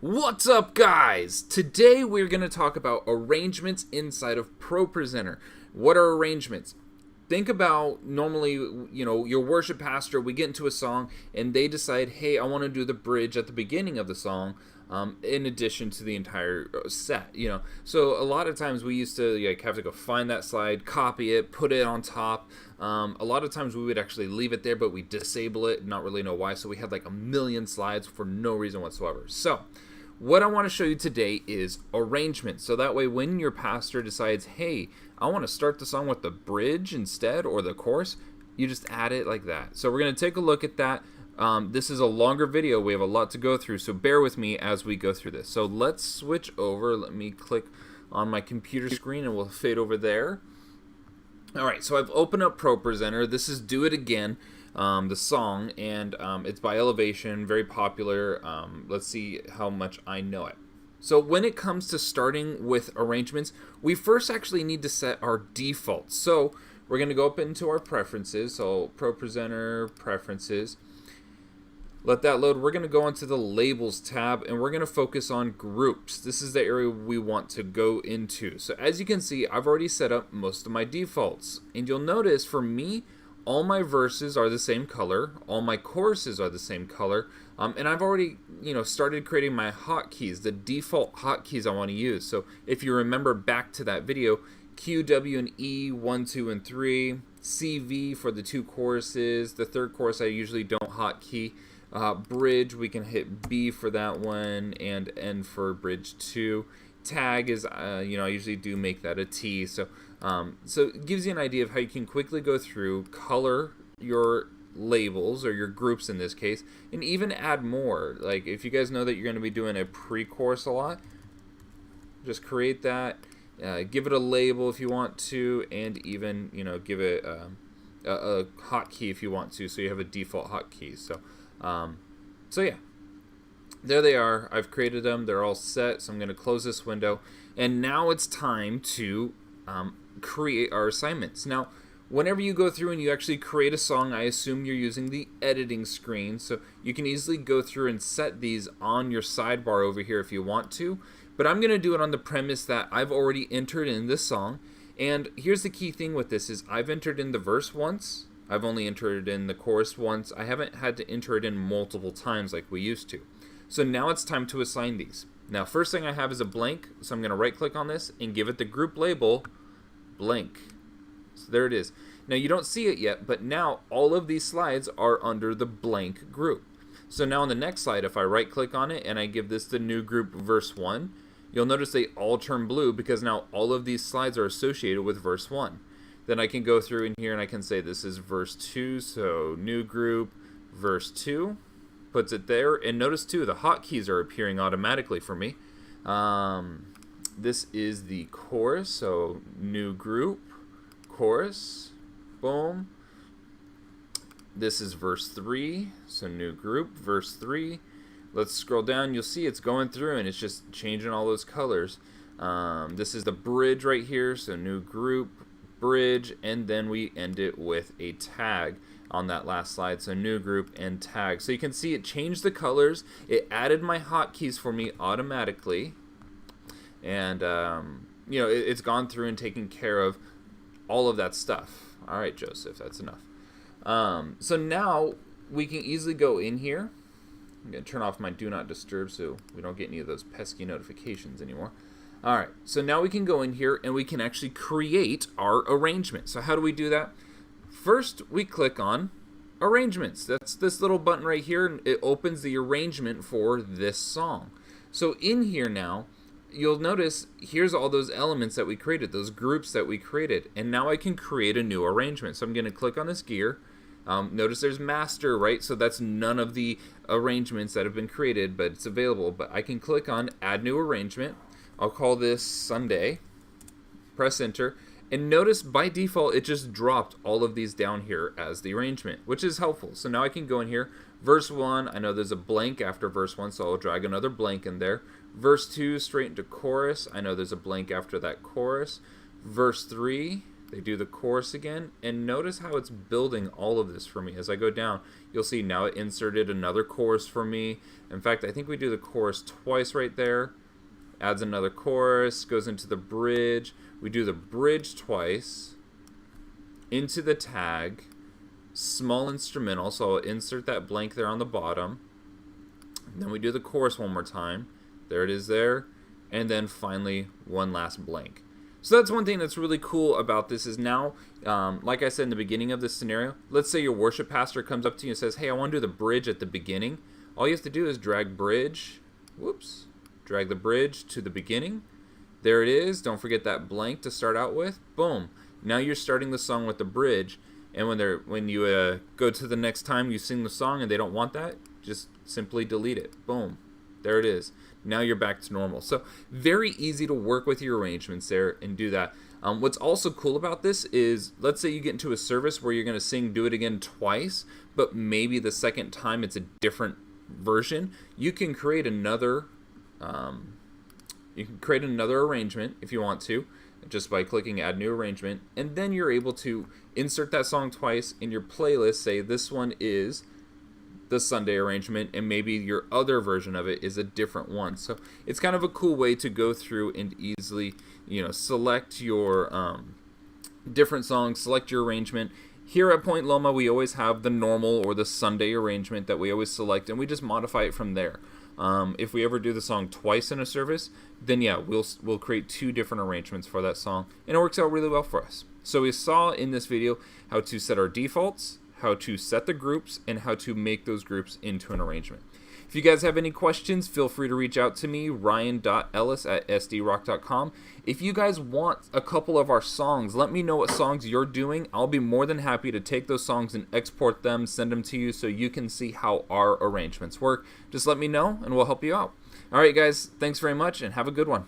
What's up, guys? Today we're going to talk about arrangements inside of ProPresenter. What are arrangements? Think about normally, your worship pastor, we get into a song and they decide, hey, I want to do the bridge at the beginning of the song in addition to the entire set, So a lot of times we used to have to go find that slide, copy it, put it on top. A lot of times we would actually leave it there, but we disable it, not really know why. So we had like a million slides for no reason whatsoever. So what I want to show you today is arrangements. So that way when your pastor decides, hey, I want to start the song with the bridge instead or the chorus, you just add it like that. So we're going to take a look at that. This is a longer video. We have a lot to go through, so bear with me as we go through this. So let's switch over. Let me click on my computer screen and we'll fade over there. Alright, so I've opened up ProPresenter. This is Do It Again, the song, and it's by Elevation, very popular. Let's see how much I know it. So when it comes to starting with arrangements, we first actually need to set our defaults. So we're going to go up into our preferences, so ProPresenter, Preferences. Let that load. We're going to go into the Labels tab, and we're going to focus on Groups. This is the area we want to go into. So as you can see, I've already set up most of my defaults. And you'll notice for me, all my verses are the same color, all my choruses are the same color, and I've already started creating my hotkeys, the default hotkeys I want to use. So if you remember back to that video, Q, W, and E, 1, 2, and 3, CV for the two choruses, the third chorus I usually don't hotkey, bridge we can hit B for that one, and N for bridge 2. Tag is, I usually do make that a T. So it gives you an idea of how you can quickly go through, color your labels, or your groups in this case, and even add more. Like if you guys know that you're going to be doing a pre-chorus a lot, just create that, give it a label if you want to, and even, give it a hotkey if you want to, so you have a default hotkey. So yeah. There they are. I've created them. They're all set. So I'm going to close this window. And now it's time to create our assignments. Now, whenever you go through and you actually create a song, I assume you're using the editing screen. So you can easily go through and set these on your sidebar over here if you want to. But I'm going to do it on the premise that I've already entered in this song. And here's the key thing with this is I've entered in the verse once. I've only entered in the chorus once. I haven't had to enter it in multiple times like we used to. So now it's time to assign these. Now, first thing I have is a blank, so I'm going to right-click on this and give it the group label, blank. So there it is. Now, you don't see it yet, but now all of these slides are under the blank group. So now on the next slide, if I right-click on it and I give this the new group verse 1, you'll notice they all turn blue because now all of these slides are associated with verse 1. Then I can go through in here and I can say this is verse 2, so new group, verse 2. Puts it there, and notice too the hotkeys are appearing automatically for me. This is the chorus, so new group, chorus, boom. This is verse 3, so new group, verse 3. Let's scroll down, you'll see it's going through and it's just changing all those colors. This is the bridge right here, so new group, bridge, and then we end it with a tag on that last slide, so new group and tag. So you can see it changed the colors. It added my hotkeys for me automatically, and it's gone through and taken care of all of that stuff. All right, Joseph, that's enough. So now we can easily go in here. I'm gonna turn off my do not disturb so we don't get any of those pesky notifications anymore. All right, so now we can go in here and we can actually create our arrangement. So how do we do that? First, we click on Arrangements. That's this little button right here, and it opens the arrangement for this song. So in here now, you'll notice here's all those elements that we created, those groups that we created, and now I can create a new arrangement. So I'm going to click on this gear. Notice there's master, right? So that's none of the arrangements that have been created, but it's available. But I can click on Add New Arrangement. I'll call this Sunday. Press Enter. And notice by default it just dropped all of these down here as the arrangement, which is helpful. So now I can go in here. Verse 1, I know there's a blank after verse 1, so I'll drag another blank in there. Verse 2, straight into chorus. I know there's a blank after that chorus. Verse 3, They do the chorus again, and notice how it's building all of this for me. As I go down, you'll see now it inserted another chorus for me. In fact, I think we do the chorus twice right there. Adds another chorus, goes into the bridge. We do the bridge twice, into the tag, small instrumental, so I'll insert that blank there on the bottom. Then we do the chorus one more time. There it is there. And then finally, one last blank. So that's one thing that's really cool about this is now, like I said in the beginning of this scenario, let's say your worship pastor comes up to you and says, hey, I want to do the bridge at the beginning. All you have to do is drag bridge, drag the bridge to the beginning. There it is. Don't forget that blank to start out with. Boom. Now you're starting the song with the bridge. And when you go to the next time you sing the song and they don't want that, just simply delete it. Boom. There it is. Now you're back to normal. So very easy to work with your arrangements there and do that. What's also cool about this is, let's say you get into a service where you're going to sing Do It Again twice, but maybe the second time it's a different version. You can create another arrangement if you want to, just by clicking Add New Arrangement, and then you're able to insert that song twice in your playlist. Say this one is the Sunday arrangement, and maybe your other version of it is a different one. So it's kind of a cool way to go through and easily, select your different songs, select your arrangement. Here at Point Loma, we always have the normal or the Sunday arrangement that we always select, and we just modify it from there. If we ever do the song twice in a service, then yeah, we'll create 2 different arrangements for that song, and it works out really well for us. So we saw in this video how to set our defaults, how to set the groups, and how to make those groups into an arrangement. If you guys have any questions, feel free to reach out to me, ryan.ellis@sdrock.com. If you guys want a couple of our songs, let me know what songs you're doing. I'll be more than happy to take those songs and export them, send them to you so you can see how our arrangements work. Just let me know and we'll help you out. All right, guys, thanks very much and have a good one.